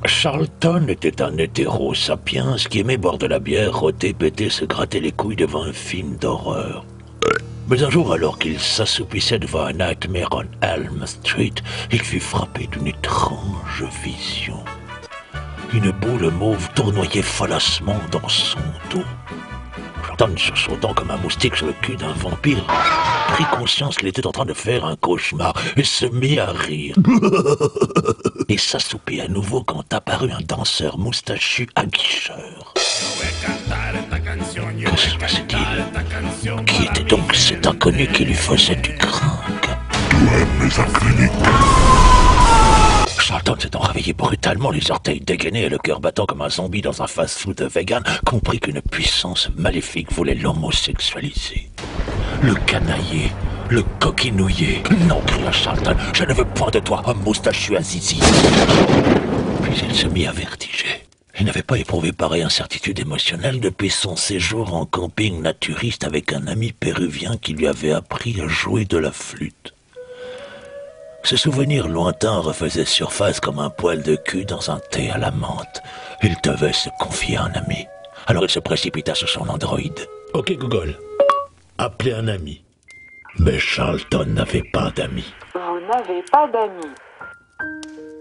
Charlton était un hétéro sapiens qui aimait boire de la bière, rôter, péter, se gratter les couilles devant un film d'horreur. Mais un jour, alors qu'il s'assoupissait devant un Nightmare on Elm Street, il fut frappé d'une étrange vision. Une boule mauve tournoyait falacement dans son dos. Charlton, sursautant comme un moustique sur le cul d'un vampire, prit conscience qu'il était en train de faire un cauchemar et se mit à rire. Et s'assoupit à nouveau quand apparut un danseur moustachu aguicheur. Que se passait-il? Qui était donc cet inconnu qui lui faisait du crinque? Tu aimes les inconnus? Charlton s'étant réveillé brutalement, les orteils dégainés et le cœur battant comme un zombie dans un fast-food vegan, comprit qu'une puissance maléfique voulait l'homosexualiser. Le canailler, le coquinouiller. Non, cria Charlton, je ne veux point de toi, homme moustachu à zizi. Puis il se mit à vertiger. Il n'avait pas éprouvé pareille incertitude émotionnelle depuis son séjour en camping naturiste avec un ami péruvien qui lui avait appris à jouer de la flûte. Ce souvenir lointain refaisait surface comme un poil de cul dans un thé à la menthe. Il devait se confier à un ami. Alors il se précipita sur son Android. Ok Google, appelez un ami. Mais Charlton n'avait pas d'amis. Vous n'avez pas d'amis.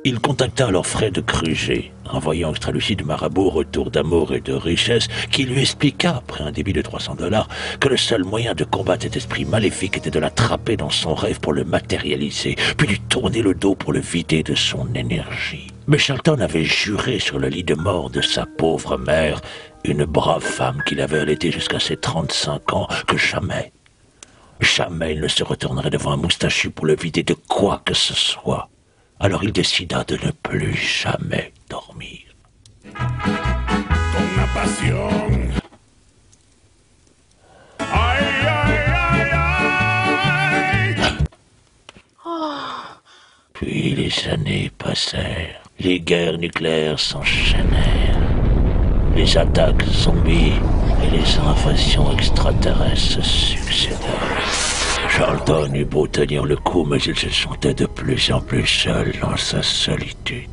Il contacta alors Fred Kruger, un voyant extralucide marabout retour d'amour et de richesse, qui lui expliqua, après un débit de $300, que le seul moyen de combattre cet esprit maléfique était de l'attraper dans son rêve pour le matérialiser, puis lui tourner le dos pour le vider de son énergie. Mais Charlton avait juré sur le lit de mort de sa pauvre mère, une brave femme qu'il avait allaitée jusqu'à ses 35 ans, que jamais il ne se retournerait devant un moustachu pour le vider de quoi que ce soit. Alors il décida de ne plus jamais dormir. Con la pasión. Ay, ay, ay, ay. Puis les années passèrent. Les guerres nucléaires s'enchaînèrent. Les attaques zombies et les invasions extraterrestres se succédèrent. Charlton eut beau tenir le coup, mais il se sentait de plus en plus seul dans sa solitude.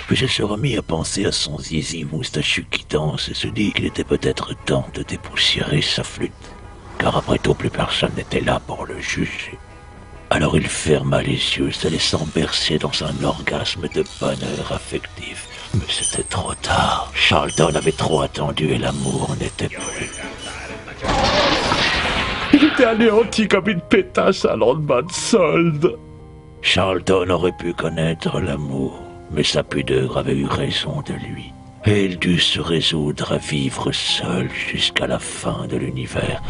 Puis il se remit à penser à son zizi moustachu qui danse et se dit qu'il était peut-être temps de dépoussiérer sa flûte, car après tout, plus personne n'était là pour le juger. Alors il ferma les yeux, se laissant bercer dans un orgasme de bonheur affectif. Mais c'était trop tard. Charlton avait trop attendu et l'amour n'était plus. Il était anéanti comme une pétasse à lendemain de solde. Charlton aurait pu connaître l'amour, mais sa pudeur avait eu raison de lui. Et il dut se résoudre à vivre seul jusqu'à la fin de l'univers,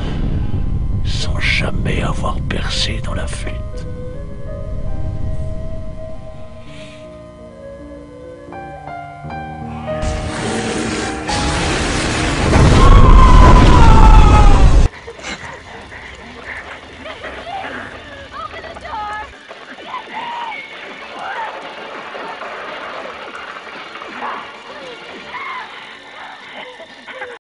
sans jamais avoir percé dans la flûte.